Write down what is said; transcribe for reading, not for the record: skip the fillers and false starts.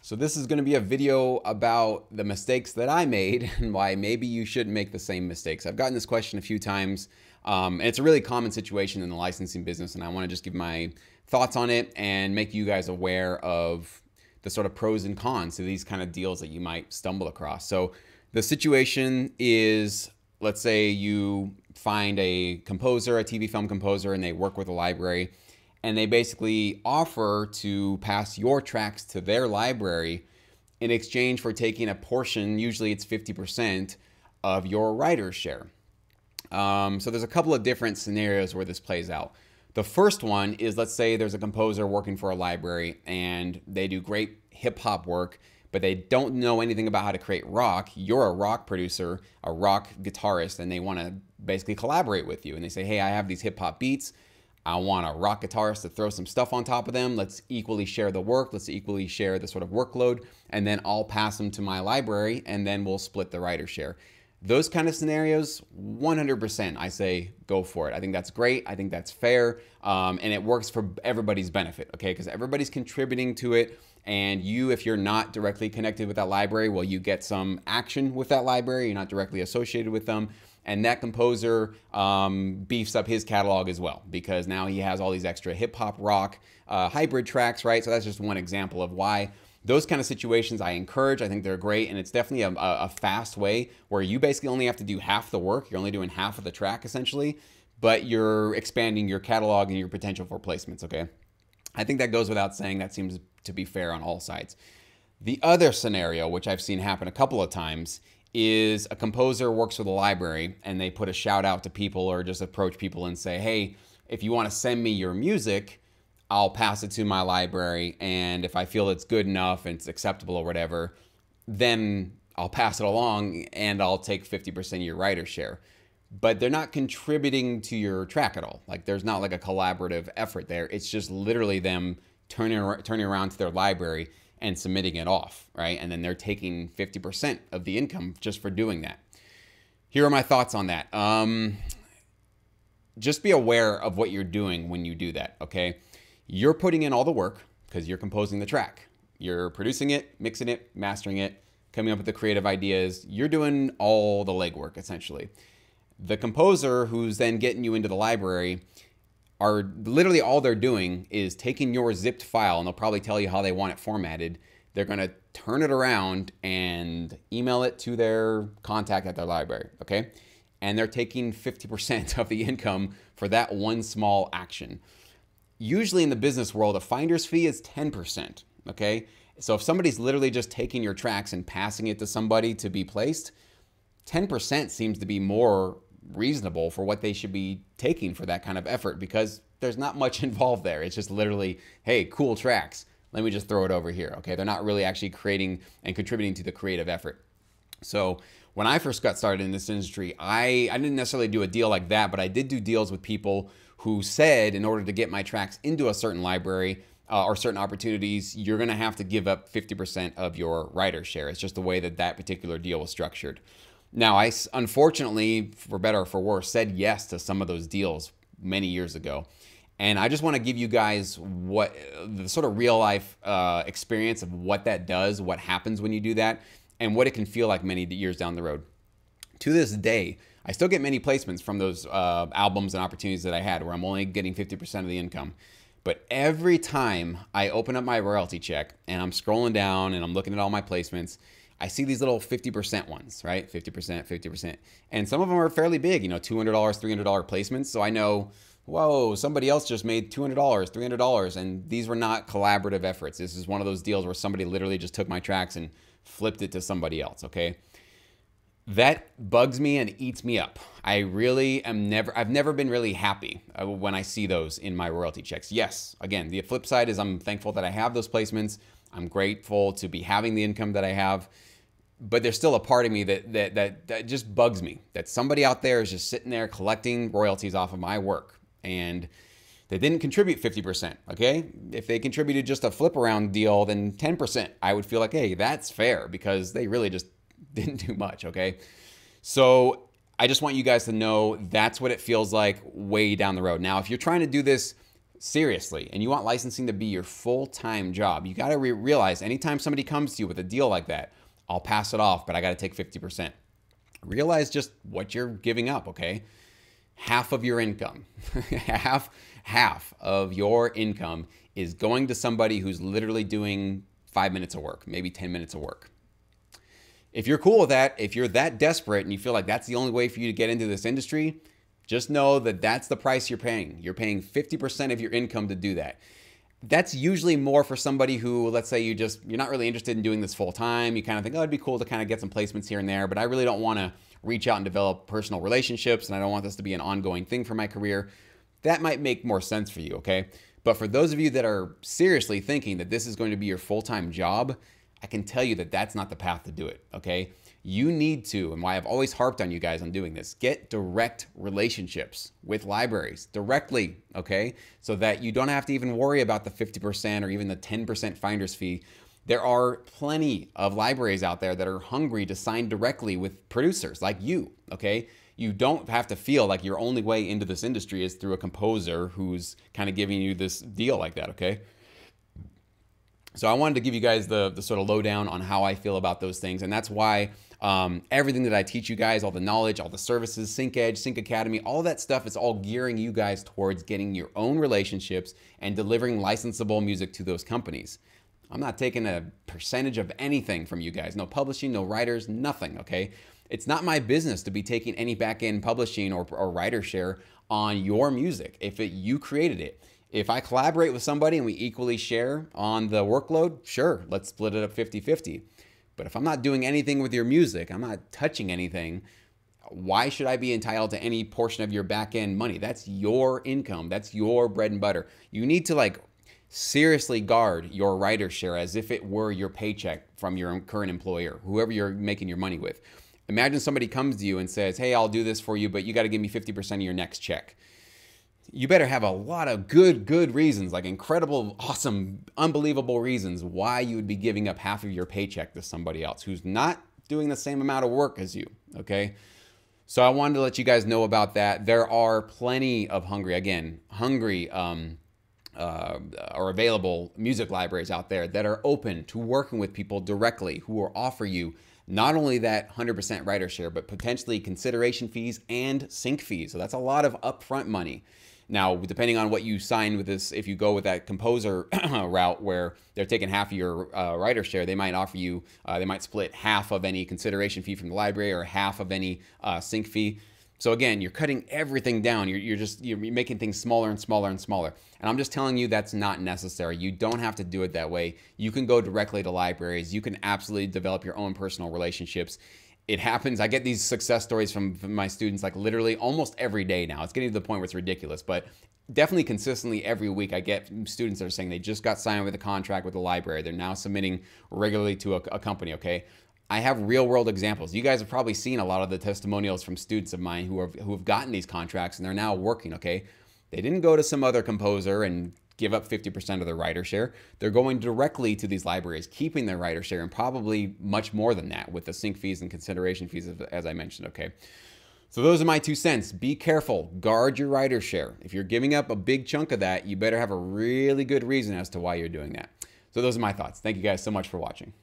So this is going to be a video about the mistakes that I made and why maybe you shouldn't make the same mistakes. I've gotten this question a few times, and it's a really common situation in the licensing business, and I want to just give my thoughts on it and make you guys aware of the sort of pros and cons to these kind of deals that you might stumble across. So the situation is, let's say you find a composer, a TV film composer, and they work with a library, and they basically offer to pass your tracks to their library in exchange for taking a portion, usually it's 50%, of your writer's share. So there's a couple of different scenarios where this plays out. The first one is, let's say there's a composer working for a library and they do great hip hop work, but they don't know anything about how to create rock. You're a rock producer, a rock guitarist, and they want to basically collaborate with you. And they say, hey, I have these hip hop beats. I want a rock guitarist to throw some stuff on top of them. Let's equally share the work. Let's equally share the sort of workload. And then I'll pass them to my library and then we'll split the writer share. Those kind of scenarios, 100%, I say go for it. I think that's great. I think that's fair. And it works for everybody's benefit, okay? Because everybody's contributing to it. And you, if you're not directly connected with that library, well, you get some action with that library. You're not directly associated with them. And that composer beefs up his catalog as well, because now he has all these extra hip hop rock hybrid tracks, right? So that's just one example of why those kind of situations I encourage. I think they're great, and it's definitely a fast way where you basically only have to do half the work. You're only doing half of the track essentially, but you're expanding your catalog and your potential for placements, okay? I think that goes without saying. That seems to be fair on all sides. The other scenario, which I've seen happen a couple of times, is a composer works with a library and they put a shout out to people or just approach people and say, hey, if you want to send me your music, I'll pass it to my library, and if I feel it's good enough and it's acceptable or whatever, then I'll pass it along and I'll take 50% of your writer share. But they're not contributing to your track at all. Like, there's not like a collaborative effort there. It's just literally them turning around to their library and submitting it off, right? And then they're taking 50% of the income just for doing that. Here are my thoughts on that. Just be aware of what you're doing when you do that, okay? You're putting in all the work because you're composing the track. You're producing it, mixing it, mastering it, coming up with the creative ideas. You're doing all the legwork, essentially. The composer who's then getting you into the library are literally all they're doing is taking your zipped file, and they'll probably tell you how they want it formatted. They're going to turn it around and email it to their contact at their library, okay? And they're taking 50% of the income for that one small action. Usually in the business world, a finder's fee is 10%, okay? So if somebody's literally just taking your tracks and passing it to somebody to be placed, 10% seems to be more reasonable for what they should be taking for that kind of effort, because there's not much involved there. It's just literally, hey, cool tracks. Let me just throw it over here, okay? They're not really actually creating and contributing to the creative effort. So when I first got started in this industry, I didn't necessarily do a deal like that, but I did do deals with people who said, in order to get my tracks into a certain library or certain opportunities, you're gonna have to give up 50% of your writer share. It's just the way that that particular deal was structured. Now, I unfortunately, for better or for worse, said yes to some of those deals many years ago. And I just want to give you guys what the sort of real life experience of what that does, what happens when you do that, and what it can feel like many years down the road. To this day, I still get many placements from those albums and opportunities that I had where I'm only getting 50% of the income. But every time I open up my royalty check and I'm scrolling down and I'm looking at all my placements, I see these little 50% ones, right? 50%, 50%. And some of them are fairly big, you know, $200, $300 placements. So I know, whoa, somebody else just made $200, $300. And these were not collaborative efforts. This is one of those deals where somebody literally just took my tracks and flipped it to somebody else, okay? That bugs me and eats me up. I really am I've never been really happy when I see those in my royalty checks. Yes, again, the flip side is I'm thankful that I have those placements. I'm grateful to be having the income that I have, but there's still a part of me that just bugs me, that somebody out there is just sitting there collecting royalties off of my work, and they didn't contribute 50%, okay? If they contributed just a flip around deal, then 10%, I would feel like, hey, that's fair, because they really just didn't do much, okay? So I just want you guys to know that's what it feels like way down the road. Now, if you're trying to do this seriously, and you want licensing to be your full-time job, you got to realize anytime somebody comes to you with a deal like that, I'll pass it off, but I got to take 50%. Realize just what you're giving up, okay? Half of your income, half of your income is going to somebody who's literally doing 5 minutes of work, maybe 10 minutes of work. If you're cool with that, if you're that desperate and you feel like that's the only way for you to get into this industry, just know that that's the price you're paying. You're paying 50% of your income to do that. That's usually more for somebody who, let's say you're not really interested in doing this full time. You kind of think, oh, it'd be cool to kind of get some placements here and there, but I really don't want to reach out and develop personal relationships, and I don't want this to be an ongoing thing for my career. That might make more sense for you, okay? But for those of you that are seriously thinking that this is going to be your full-time job, I can tell you that that's not the path to do it, okay? You need to, and why I've always harped on you guys on doing this, get direct relationships with libraries directly, okay? So that you don't have to even worry about the 50% or even the 10% finder's fee. There are plenty of libraries out there that are hungry to sign directly with producers like you, okay? You don't have to feel like your only way into this industry is through a composer who's kind of giving you this deal like that, okay? So I wanted to give you guys the sort of lowdown on how I feel about those things. And that's why everything that I teach you guys, all the knowledge, all the services, Sync Edge, Sync Academy, all that stuff is all gearing you guys towards getting your own relationships and delivering licensable music to those companies. I'm not taking a percentage of anything from you guys. No publishing, no writers, nothing, okay? It's not my business to be taking any back-end publishing or writer share on your music if you created it. If I collaborate with somebody and we equally share on the workload, sure, let's split it up 50-50. But if I'm not doing anything with your music, I'm not touching anything, why should I be entitled to any portion of your back-end money? That's your income. That's your bread and butter. You need to seriously guard your writer share as if it were your paycheck from your current employer, whoever you're making your money with. Imagine somebody comes to you and says, hey, I'll do this for you, but you got to give me 50% of your next check. You better have a lot of good reasons, like incredible, awesome, unbelievable reasons why you would be giving up half of your paycheck to somebody else who's not doing the same amount of work as you, okay? So I wanted to let you guys know about that. There are plenty of hungry or available music libraries out there that are open to working with people directly who will offer you not only that 100% writer share, but potentially consideration fees and sync fees. So that's a lot of upfront money. Now, depending on what you sign with this, if you go with that composer route where they're taking half of your writer share, they might offer you, they might split half of any consideration fee from the library or half of any sync fee. So again, you're cutting everything down. You're making things smaller and smaller and smaller. And I'm just telling you that's not necessary. You don't have to do it that way. You can go directly to libraries. You can absolutely develop your own personal relationships. It happens. I get these success stories from my students like literally almost every day now. It's getting to the point where it's ridiculous, but definitely consistently every week I get students that are saying they just got signed with a contract with the library. They're now submitting regularly to a company, okay? I have real world examples. You guys have probably seen a lot of the testimonials from students of mine who have gotten these contracts and they're now working, okay? They didn't go to some other composer and give up 50% of their writer share. They're going directly to these libraries, keeping their writer share and probably much more than that with the sync fees and consideration fees, as I mentioned, okay? So those are my 2 cents. Be careful. Guard your writer share. If you're giving up a big chunk of that, you better have a really good reason as to why you're doing that. So those are my thoughts. Thank you guys so much for watching.